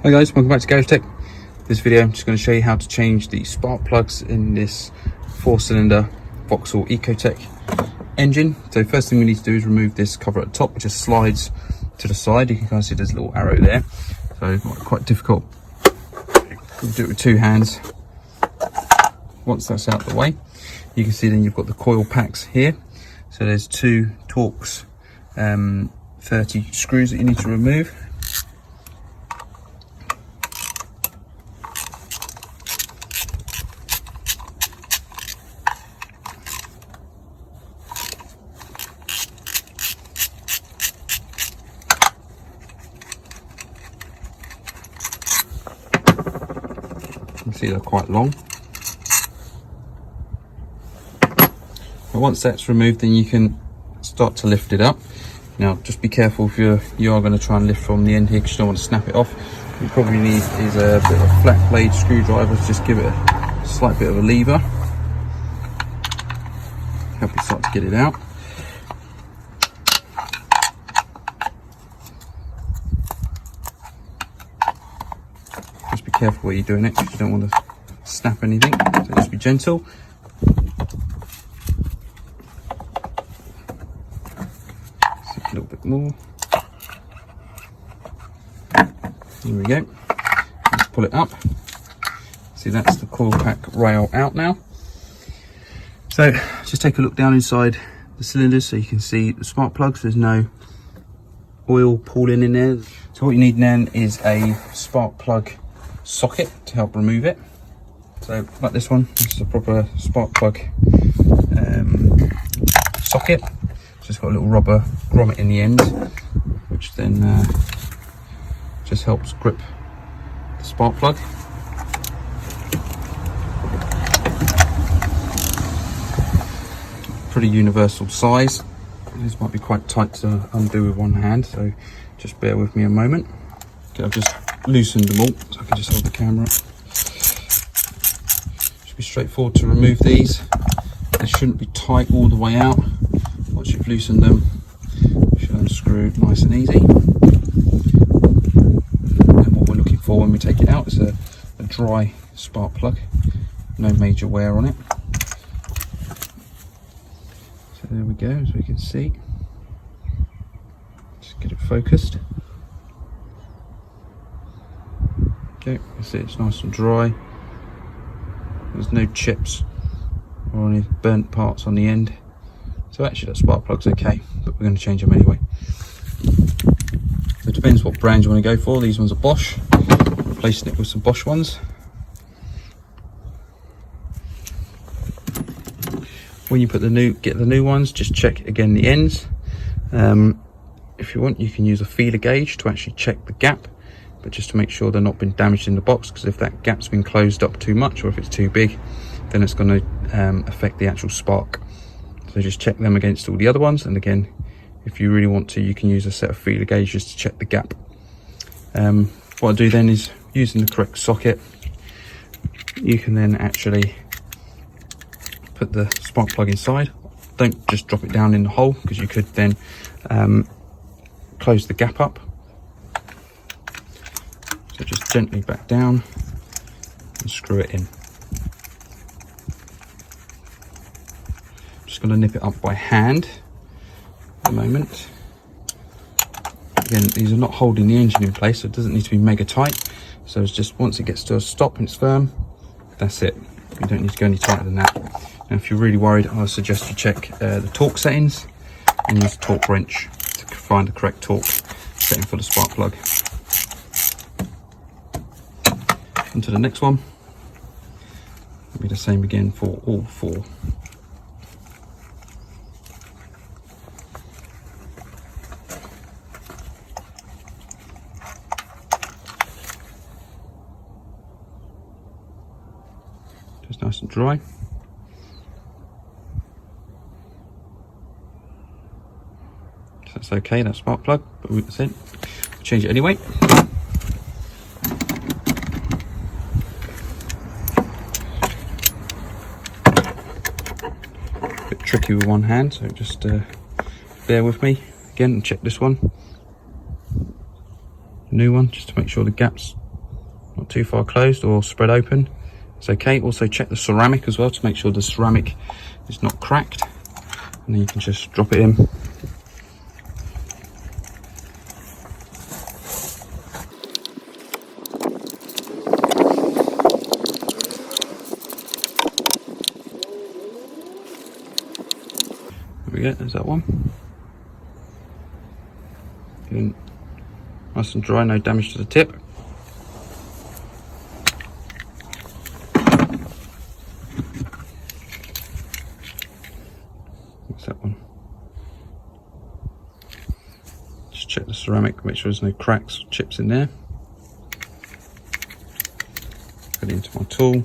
Hi guys, welcome back to Garage Tech. This video I'm just going to show you how to change the spark plugs in this 4-cylinder Vauxhall Ecotec engine. So first thing we need to do is remove this cover at the top, which just slides to the side. You can kind of see there's a little arrow there, so quite difficult. We'll do it with two hands. Once that's out of the way, you can see then you've got the coil packs here. So there's two Torx 30 screws that you need to remove. You can see they're quite long. But once that's removed, then you can start to lift it up. Now just be careful if you are going to try and lift from the end here, because you don't want to snap it off. What you probably need is a bit of a flat blade screwdriver to just give it a slight bit of a lever. Help you start to get it out. Just be careful where you're doing it, because you don't want to snap anything, so just be gentle. A little bit more. Here we go. Let's pull it up. See, that's the coil pack rail out now. So just take a look down inside the cylinders so you can see the spark plugs. There's no oil pooling in there. So what you need then is a spark plug socket to help remove it. So like this one, this is a proper spark plug socket. It's just got a little rubber grommet in the end, which then just helps grip the spark plug. Pretty universal size. This might be quite tight to undo with one hand, so just bear with me a moment. Okay, I've just loosened them all, so I can just hold the camera up. Should be straightforward to remove these. They shouldn't be tight all the way out. Once you've loosened them, you should unscrew nice and easy. And what we're looking for when we take it out is a dry spark plug, no major wear on it. So there we go, as we can see. Just get it focused. Okay, you see it's nice and dry. There's no chips or any burnt parts on the end. So actually that spark plug's okay, but we're going to change them anyway. So it depends what brand you want to go for. These ones are Bosch. Replacing it with some Bosch ones. When you get the new ones, just check again the ends. If you want, you can use a feeler gauge to actually check the gap, but just to make sure they're not been damaged in the box, because if that gap's been closed up too much, or if it's too big, then it's going to affect the actual spark. So just check them against all the other ones, and again, if you really want to, you can use a set of feeler gauges to check the gap. What I do then is, using the correct socket, you can then actually put the spark plug inside. Don't just drop it down in the hole, because you could then close the gap up. So just gently back down and screw it in. Just going to nip it up by hand at the moment. Again, these are not holding the engine in place, so it doesn't need to be mega tight. So it's just once it gets to a stop and it's firm, that's it. You don't need to go any tighter than that. Now if you're really worried, I suggest you check the torque settings and use a torque wrench to find the correct torque setting for the spark plug. On to the next one. It'll be the same again for all four. Just nice and dry. So that's okay, that spark plug, but that's it. We'll change it anyway. A bit tricky with one hand, so just bear with me again and check this one. New one, just to make sure the gap's not too far closed or spread open, it's okay. Also check the ceramic as well to make sure the ceramic is not cracked, and then you can just drop it in. There we go, there's that one. Good. Nice and dry, no damage to the tip. What's that one? Just check the ceramic, make sure there's no cracks or chips in there. Put it into my tool.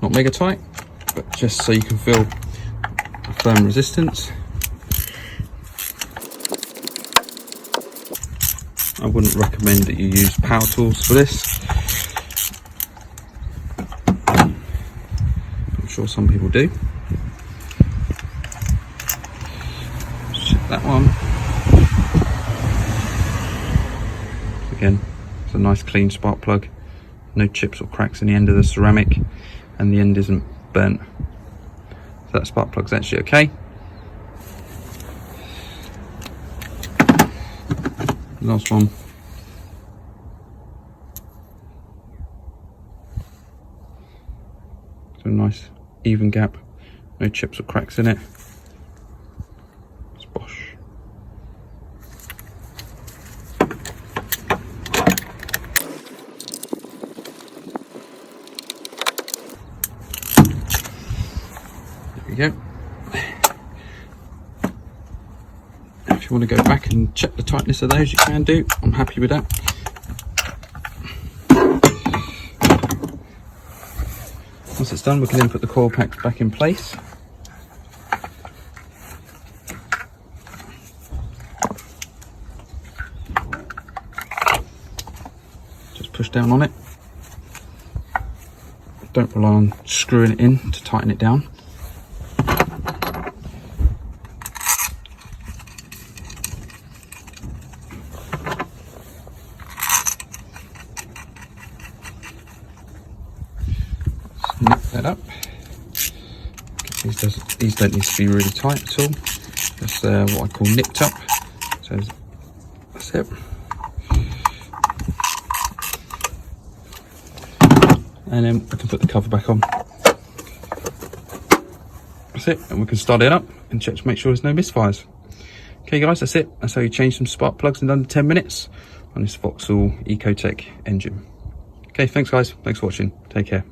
Not mega tight, but just so you can feel the firm resistance. I wouldn't recommend that you use power tools for this. I'm sure some people do. Let's check that one. Again, it's a nice clean spark plug. No chips or cracks in the end of the ceramic, and the end isn't burnt. So that spark plug's actually okay. Last one. So a nice even gap, no chips or cracks in it. It's bosh. There we go. If you want to go back and check the tightness of those, you can do. I'm happy with that. Once it's done, we can then put the coil pack back in place. Just push down on it. Don't rely on screwing it in to tighten it down. Nip that up. These don't need to be really tight at all. That's what I call nipped up. So that's it. And then we can put the cover back on. That's it, and we can start it up and check to make sure there's no misfires. Okay guys, that's it. That's how you change some spark plugs in under 10 minutes on this Vauxhall Ecotec engine. Okay, thanks guys. Thanks for watching. Take care.